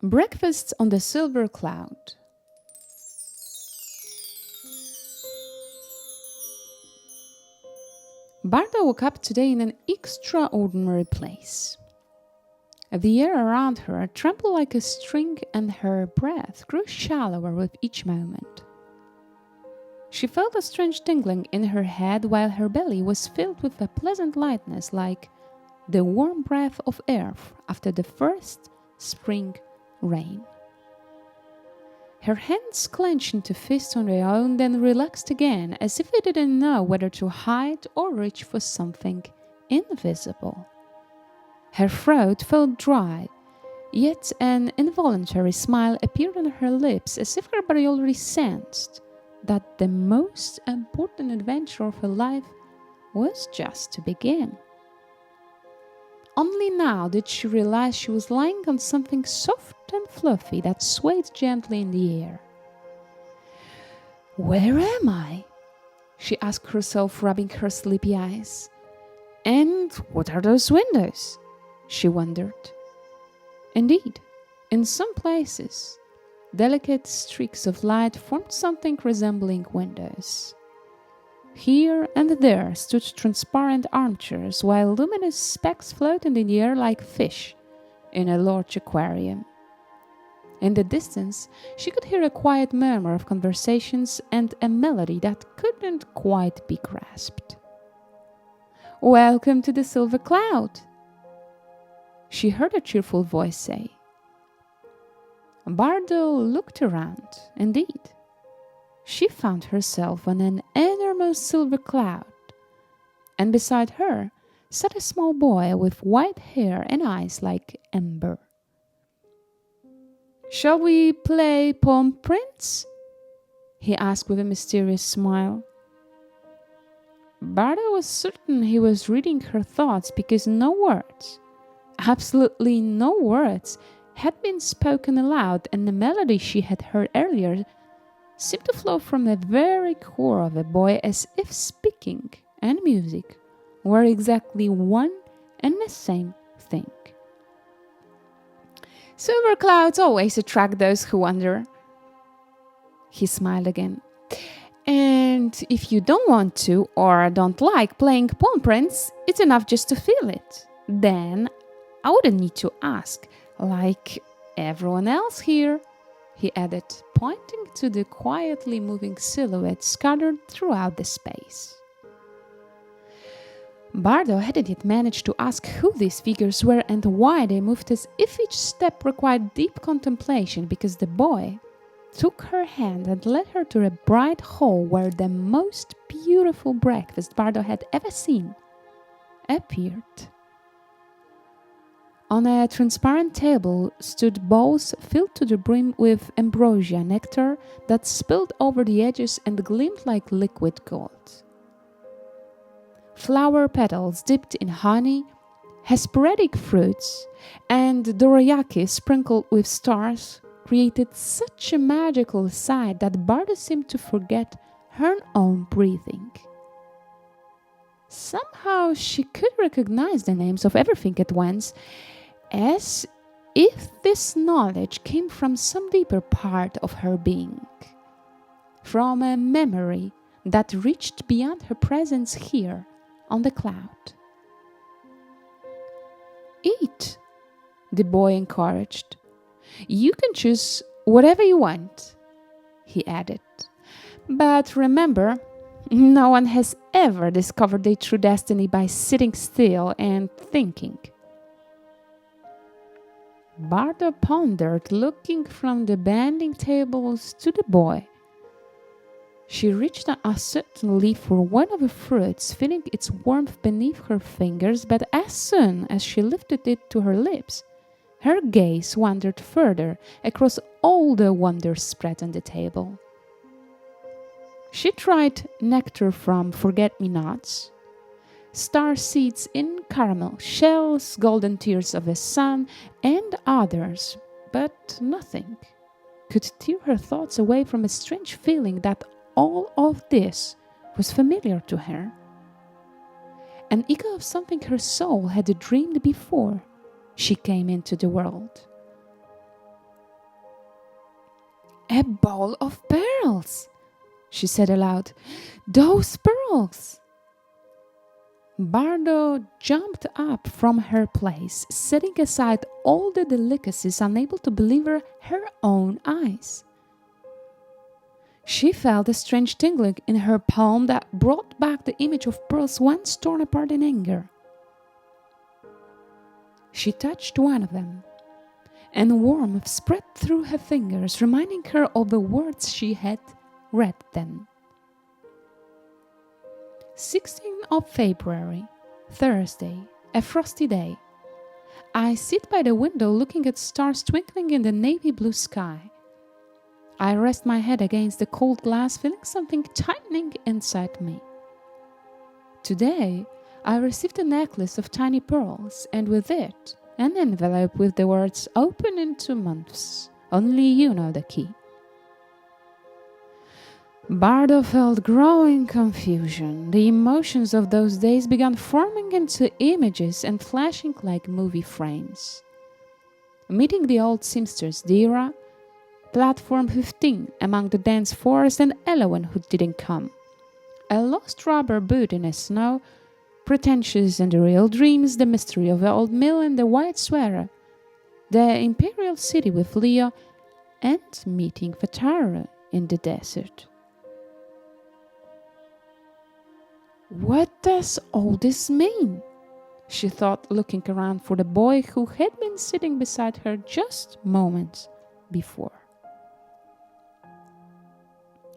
Breakfast on the Silver Cloud. Bardo woke up today in an extraordinary place. The air around her trembled like a string and her breath grew shallower with each moment. She felt a strange tingling in her head while her belly was filled with a pleasant lightness like the warm breath of earth after the first spring rain. Her hands clenched into fists on their own, then relaxed again, as if they didn't know whether to hide or reach for something invisible. Her throat felt dry, yet an involuntary smile appeared on her lips, as if her body already sensed that the most important adventure of her life was just to begin. Only now did she realize she was lying on something soft and fluffy that swayed gently in the air. "Where am I?" she asked herself, rubbing her sleepy eyes. "And what are those windows?" she wondered. Indeed, in some places, delicate streaks of light formed something resembling windows. Here and there stood transparent armchairs, while luminous specks floated in the air like fish in a large aquarium. In the distance, she could hear a quiet murmur of conversations and a melody that couldn't quite be grasped. "Welcome to the Silver Cloud," she heard a cheerful voice say. Bardo looked around. Indeed, she found herself on an enormous silver cloud, and beside her sat a small boy with white hair and eyes like amber. "Shall we play Palm Prince?" he asked with a mysterious smile. Bardo was certain he was reading her thoughts because no words, absolutely no words, had been spoken aloud, and the melody she had heard earlier seemed to flow from the very core of the boy, as if speaking and music were exactly one and the same thing. "Silver clouds always attract those who wonder." He smiled again. "And if you don't want to or don't like playing Palm Prince, it's enough just to feel it. Then I wouldn't need to ask, like everyone else here," he added, pointing to the quietly moving silhouettes scattered throughout the space. Bardo hadn't yet managed to ask who these figures were and why they moved, as if each step required deep contemplation, because the boy took her hand and led her to a bright hall where the most beautiful breakfast Bardo had ever seen appeared. On a transparent table stood bowls filled to the brim with ambrosia nectar that spilled over the edges and gleamed like liquid gold. Flower petals dipped in honey, Hesperidean fruits, and dorayaki sprinkled with stars created such a magical sight that Bardo seemed to forget her own breathing. Somehow she could recognize the names of everything at once, as if this knowledge came from some deeper part of her being, from a memory that reached beyond her presence here on the cloud. "Eat," the boy encouraged. "You can choose whatever you want," he added. "But remember, no one has ever discovered their true destiny by sitting still and thinking." Bardo pondered, looking from the bending tables to the boy. She reached uncertainly for one of the fruits, feeling its warmth beneath her fingers, but as soon as she lifted it to her lips, her gaze wandered further across all the wonders spread on the table. She tried nectar from forget-me-nots, star seeds in caramel shells, golden tears of the sun, and others, but nothing could tear her thoughts away from a strange feeling that all of this was familiar to her. An echo of something her soul had dreamed before she came into the world. "A bowl of pearls," she said aloud. "Those pearls!" Bardo jumped up from her place, setting aside all the delicacies, unable to believe her own eyes. She felt a strange tingling in her palm that brought back the image of pearls once torn apart in anger. She touched one of them, and warmth spread through her fingers, reminding her of the words she had read then. 16th of February, Thursday, a frosty day. I sit by the window looking at stars twinkling in the navy blue sky. I rest my head against the cold glass, feeling something tightening inside me. Today, I received a necklace of tiny pearls, and with it, an envelope with the words "Open in 2 months. Only you know the key." Bardo felt growing confusion. The emotions of those days began forming into images and flashing like movie frames. Meeting the old seamstress Dira, platform 15 among the dense forest, and Elowen who didn't come. A lost rubber boot in a snow, pretentious and real dreams, the mystery of the old mill and the white sweater, the imperial city with Leo, and meeting Vatara in the desert. "What does all this mean?" she thought, looking around for the boy who had been sitting beside her just moments before.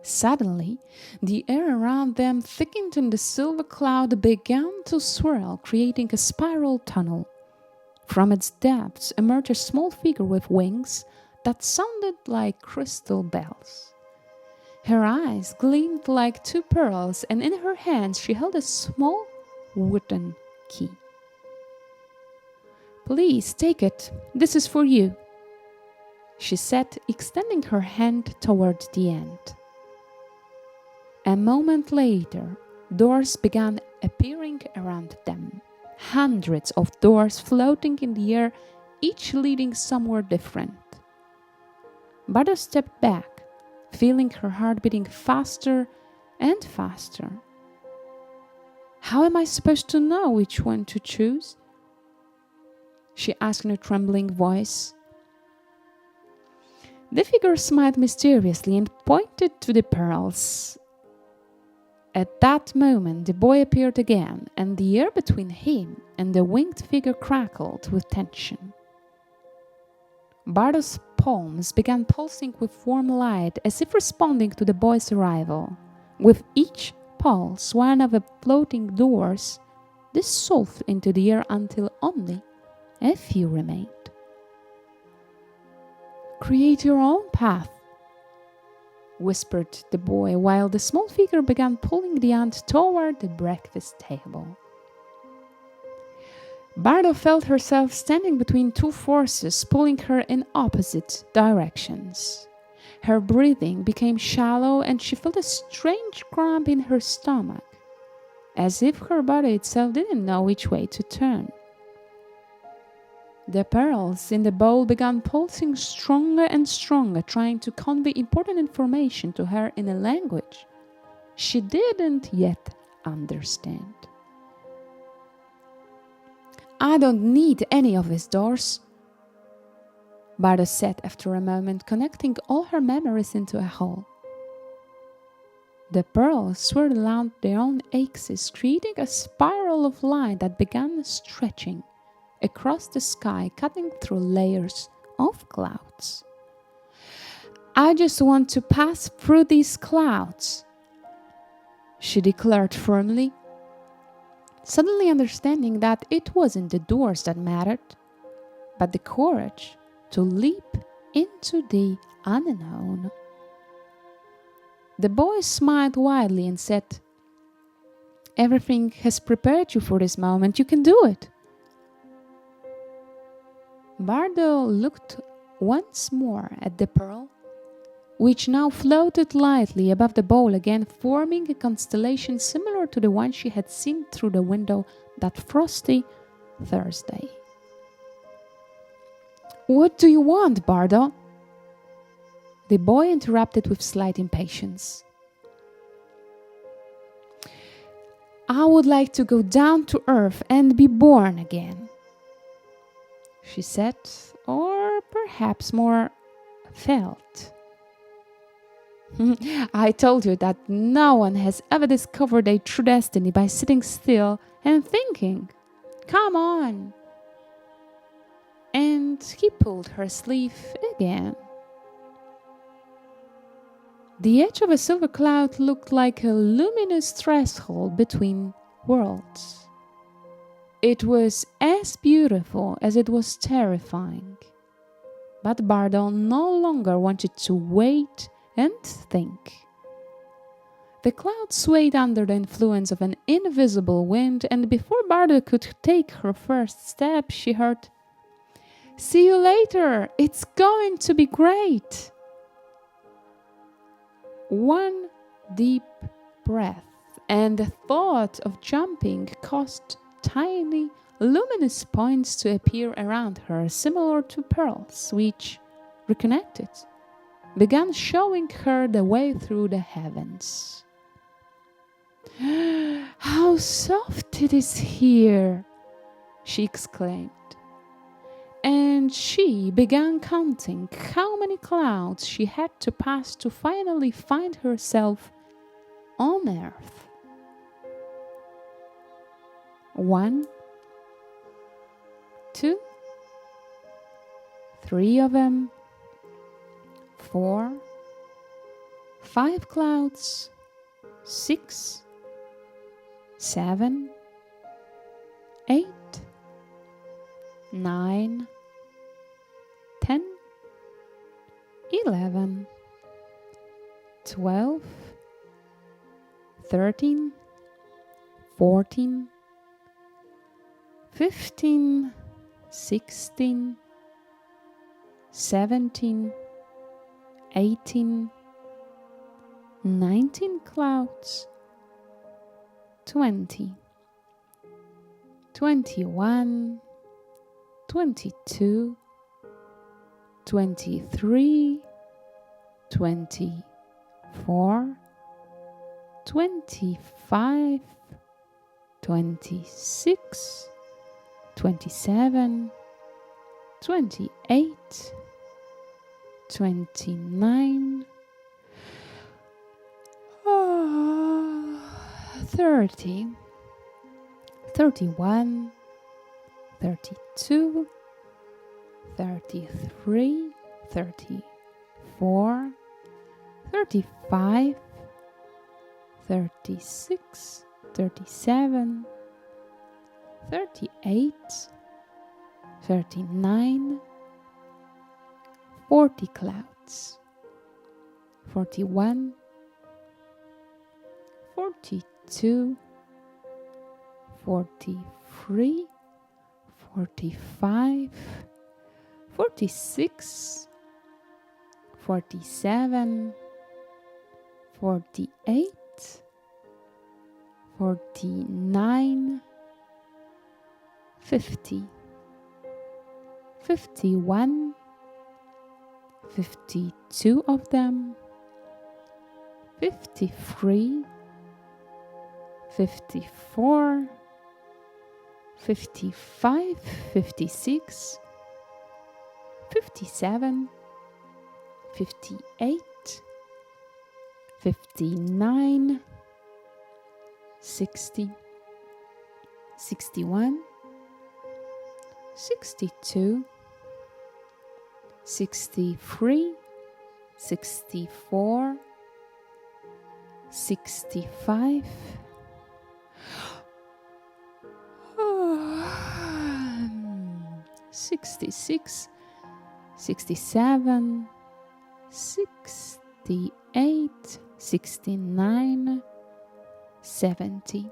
Suddenly, the air around them thickened and the silver cloud began to swirl, creating a spiral tunnel. From its depths emerged a small figure with wings that sounded like crystal bells. Her eyes gleamed like 2 pearls, and in her hands she held a small wooden key. "Please take it. This is for you," she said, extending her hand toward the end. A moment later, doors began appearing around them. Hundreds of doors floating in the air, each leading somewhere different. Bardo stepped back, feeling her heart beating faster and faster. "How am I supposed to know which one to choose?" she asked in a trembling voice. The figure smiled mysteriously and pointed to the pearls. At that moment, the boy appeared again, and the air between him and the winged figure crackled with tension. Bardo's palms began pulsing with warm light, as if responding to the boy's arrival. With each pulse, one of the floating doors dissolved into the air until only a few remained. "Create your own path," whispered the boy, while the small figure began pulling the ant toward the breakfast table. Bardo felt herself standing between 2 forces, pulling her in opposite directions. Her breathing became shallow, and she felt a strange cramp in her stomach, as if her body itself didn't know which way to turn. The pearls in the bowl began pulsing stronger and stronger, trying to convey important information to her in a language she didn't yet understand. "I don't need any of these doors," Bardo said after a moment, connecting all her memories into a whole. The pearls swirled around their own axis, creating a spiral of light that began stretching across the sky, cutting through layers of clouds. "I just want to pass through these clouds," she declared firmly, suddenly understanding that it wasn't the doors that mattered, but the courage to leap into the unknown. The boy smiled widely and said, "Everything has prepared you for this moment. You can do it." Bardo looked once more at the pearl, which now floated lightly above the bowl again, forming a constellation similar to the one she had seen through the window that frosty Thursday. "What do you want, Bardo?" The boy interrupted with slight impatience. I would like to go down to earth and be born again, she said, or perhaps more felt. I told you that no one has ever discovered a true destiny by sitting still and thinking. Come on. And he pulled her sleeve again. The edge of a silver cloud looked like a luminous threshold between worlds. It was as beautiful as it was terrifying. But Bardo no longer wanted to wait and think. The cloud swayed under the influence of an invisible wind, and before Bardo could take her first step, she heard, "See you later! It's going to be great!" One deep breath, and the thought of jumping caused tiny, luminous points to appear around her, similar to pearls, which, reconnected, began showing her the way through the heavens. "How soft it is here!" she exclaimed. And she began counting how many clouds she had to pass to finally find herself on earth. 1, 2, 3 of them, 4, 5 clouds, 6, 7, 8, 9, 10, 11, 12, 13, 14, 15, 16, 17, 18, 19 clouds, 20, 21, 22, 23, 24, 25, 26, 27, 28, 29, 30, 31, 32, 33, 34, 35, 36, 37, 38, 39, 40 clouds, 41, 42, 43, 45, 46, 47, 48, 49, 50, 51, 52 of them, 53, 54, 55, 56, 57, 58, 59, 60, 61, 62, 63, 64, 65, 66, 67, 68, 69, 70,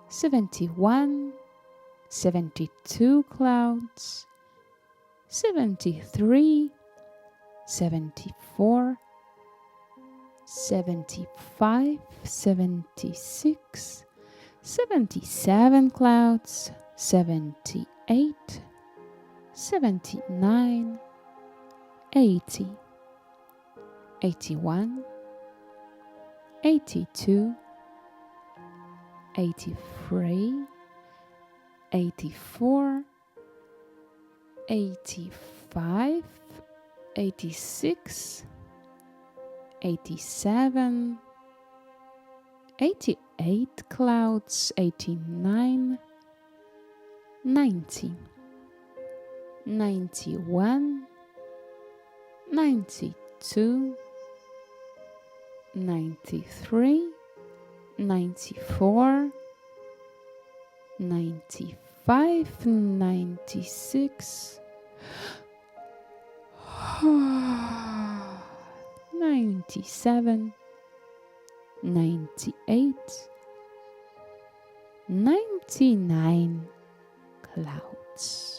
71, 72 clouds, 73, 74, 75, 76, 77 clouds, 78, 79, 80, 81, 82, 83, 84, 85, 86, 87, 88 clouds, 89, 90, 91, 92, 93, 94, 95, 96, 97, 98, 99 clouds.